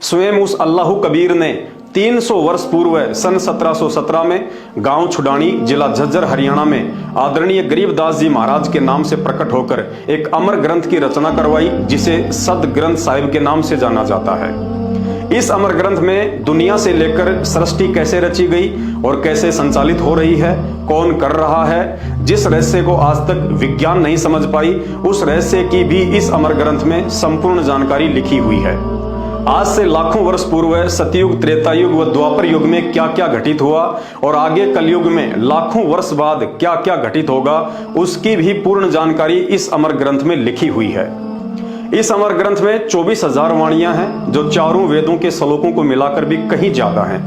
स्वयं उस अल्लाह कबीर ने 300 वर्ष पूर्व सन 1717 में गांव छुडानी, जिला झज्जर, हरियाणा में आदरणीय गरीबदास जी महाराज के नाम से प्रकट होकर एक अमर ग्रंथ की रचना करवाई, जिसे सद ग्रंथ साहिब के नाम से जाना जाता है। इस अमर ग्रंथ में दुनिया से लेकर सृष्टि कैसे रची गई और कैसे संचालित हो रही है, कौन कर रहा है, जिस रहस्य को आज तक विज्ञान नहीं समझ पाई, उस रहस्य की भी इस अमर ग्रंथ में संपूर्ण जानकारी लिखी हुई है। आज से लाखों वर्ष पूर्व सतयुग, त्रेतायुग व द्वापर युग में क्या क्या घटित हुआ और आगे कलयुग में लाखों वर्ष बाद क्या क्या घटित होगा, उसकी भी पूर्ण जानकारी इस अमर ग्रंथ में लिखी हुई है। इस अमर ग्रंथ में 24,000 वाणियां हैं, जो चारों वेदों के श्लोकों को मिलाकर भी कहीं ज्यादा हैं।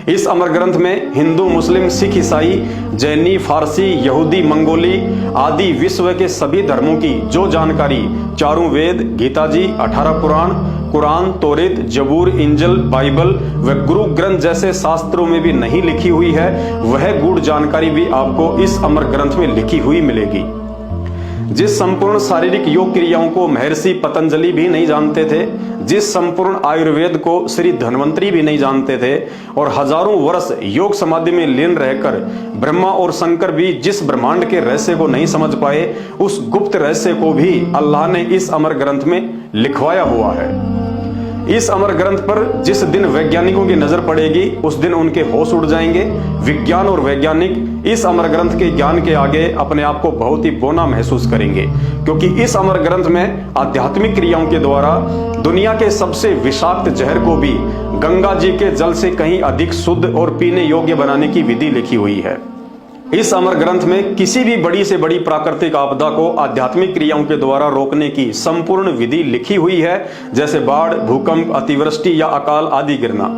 इस अमर ग्रंथ में हिंदू, मुस्लिम, सिख, ईसाई, जैनी, फारसी, यहूदी, मंगोली आदि विश्व के सभी धर्मों की जो जानकारी चारों वेद, गीता जी, 18 पुराण, कुरान, तौरेत, जबूर, इंजल, बाइबल व गुरु ग्रंथ जैसे शास्त्रों में भी नहीं लिखी हुई है, वह गूढ़ जानकारी भी आपको इस अमर ग्रंथ में लिखी हुई मिलेगी। जिस संपूर्ण शारीरिक योग क्रियाओं को महर्षि पतंजलि भी नहीं जानते थे, जिस संपूर्ण आयुर्वेद को श्री धन्वंतरी भी नहीं जानते थे, और हजारों वर्ष योग समाधि में लीन रहकर ब्रह्मा और शंकर भी जिस ब्रह्मांड के रहस्य को नहीं समझ पाए, उस गुप्त रहस्य को भी अल्लाह ने इस अमर ग्रंथ में लिखवाया हुआ है। इस अमर ग्रंथ पर जिस दिन वैज्ञानिकों की नजर पड़ेगी, उस दिन उनके होश उड़ जाएंगे। विज्ञान और वैज्ञानिक इस अमर ग्रंथ के ज्ञान के आगे अपने आप को बहुत ही बौना महसूस करेंगे, क्योंकि इस अमर ग्रंथ में आध्यात्मिक क्रियाओं के द्वारा दुनिया के सबसे विषाक्त जहर को भी गंगा जी के जल से कहीं अधिक शुद्ध और पीने योग्य बनाने की विधि लिखी हुई है। इस अमर ग्रंथ में किसी भी बड़ी से बड़ी प्राकृतिक आपदा को आध्यात्मिक क्रियाओं के द्वारा रोकने की संपूर्ण विधि लिखी हुई है, जैसे बाढ़, भूकंप, अतिवृष्टि या अकाल आदि गिरना।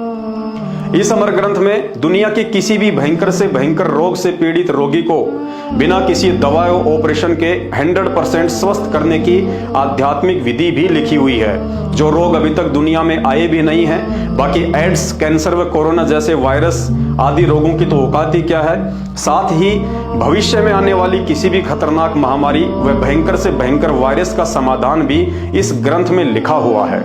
इस अमर ग्रंथ में दुनिया के किसी भी भयंकर से भयंकर रोग से पीड़ित रोगी को बिना किसी दवा और ऑपरेशन के 100% स्वस्थ करने की आध्यात्मिक विधि भी लिखी हुई है, जो रोग अभी तक दुनिया में आए भी नहीं है। बाकी एड्स, कैंसर व कोरोना जैसे वायरस आदि रोगों की तो औकात ही क्या है। साथ ही भविष्य में आने वाली किसी भी खतरनाक महामारी व भयंकर से भयंकर वायरस का समाधान भी इस ग्रंथ में लिखा हुआ है।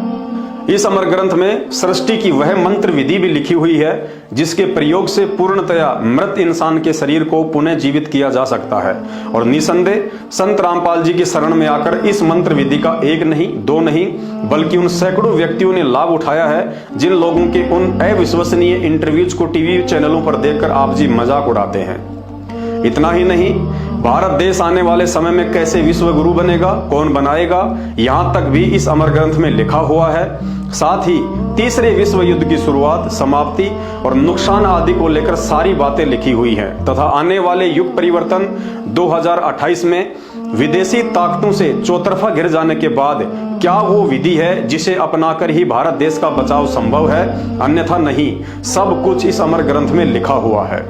इस अमर ग्रंथ में सृष्टि की वह मंत्र विधि भी लिखी हुई है, जिसके प्रयोग से पूर्णतया मृत इंसान के शरीर को पुनः जीवित किया जा सकता है। और निसंदेह संत रामपाल जी की शरण में आकर इस मंत्र विधि का एक नहीं, दो नहीं, बल्कि उन सैकड़ों व्यक्तियों ने लाभ उठाया है, जिन लोगों के उन अविश्वसनीय इंटरव्यूज को टीवी चैनलों पर देखकर आप जी मजाक उड़ाते हैं। इतना ही नहीं, भारत देश आने वाले समय में कैसे विश्व गुरु बनेगा, कौन बनाएगा, यहां तक भी इस अमर ग्रंथ में लिखा हुआ है। साथ ही तीसरे विश्व युद्ध की शुरुआत, समाप्ति और नुकसान आदि को लेकर सारी बातें लिखी हुई हैं, तथा आने वाले युग परिवर्तन 2028 में विदेशी ताकतों से चौतरफा घिर जाने के बाद क्या वो विधि है जिसे अपनाकर ही भारत देश का बचाव संभव है, अन्यथा नहीं। सब कुछ इस अमर ग्रंथ में लिखा हुआ है।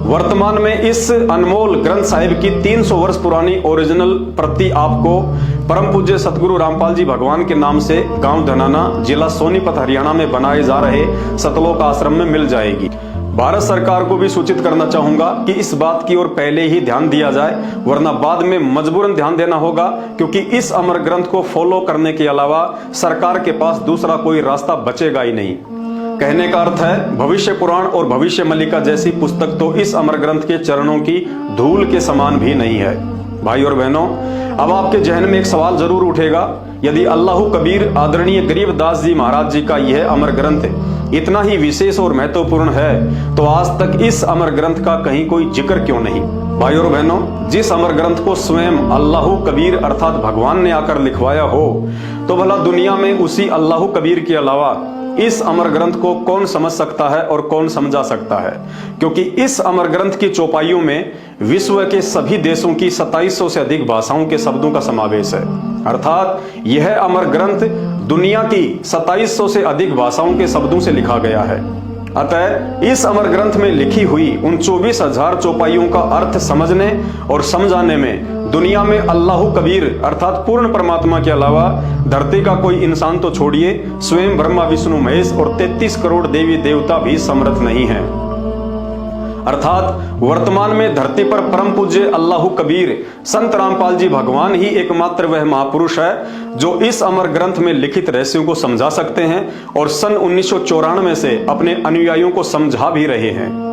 वर्तमान में इस अनमोल ग्रंथ साहिब की 300 वर्ष पुरानी ओरिजिनल प्रति आपको परम पूज्य सतगुरु रामपाल जी भगवान के नाम से गांव धनाना, जिला सोनीपत, हरियाणा में बनाए जा रहे सतलोक आश्रम में मिल जाएगी। भारत सरकार को भी सूचित करना चाहूंगा कि इस बात की ओर पहले ही ध्यान दिया जाए, वरना बाद में मजबूरन ध्यान देना होगा, क्योंकि इस अमर ग्रंथ को फॉलो करने के अलावा सरकार के पास दूसरा कोई रास्ता बचेगा ही नहीं। कहने का अर्थ है, भविष्य पुराण और भविष्य मल्लिका जैसी पुस्तक तो इस अमर ग्रंथ के चरणों की धूल के समान भी नहीं है। भाई और बहनों, अब आपके जहन में एक सवाल जरूर उठेगा, यदि अल्लाह कबीर आदरणीय गरीबदास जी महाराज जी का यह अमर ग्रंथ इतना ही विशेष और महत्वपूर्ण है, तो आज तक इस अमर ग्रंथ का कहीं कोई जिक्र क्यों नहीं। भाई और बहनों, जिस अमर ग्रंथ को स्वयं अल्लाह कबीर अर्थात भगवान ने आकर लिखवाया हो, तो भला दुनिया में उसी अल्लाह कबीर के अलावा इस अमर ग्रंथ को कौन समझ सकता है और कौन समझा सकता है, क्योंकि इस अमर ग्रंथ की चौपाइयों में विश्व के सभी देशों की 2700 से अधिक भाषाओं के शब्दों का समावेश है। अर्थात यह अमर ग्रंथ दुनिया की 2700 से अधिक भाषाओं के शब्दों से लिखा गया है। अतः इस अमर ग्रंथ में लिखी हुई उन 24,000 चौपाइयों का अर्थ समझने और समझाने में दुनिया में अल्लाह कबीर अर्थात पूर्ण परमात्मा के अलावा धरती का कोई इंसान तो छोड़िए, स्वयं ब्रह्मा, विष्णु, महेश और 33 करोड़ देवी देवता भी समर्थ नहीं है। अर्थात वर्तमान में धरती पर परम पूज्य अल्लाह कबीर संत रामपाल जी भगवान ही एकमात्र वह महापुरुष है जो इस अमर ग्रंथ में लिखित रहस्यों को समझा सकते हैं और सन 1994 से अपने अनुयायियों को समझा भी रहे हैं।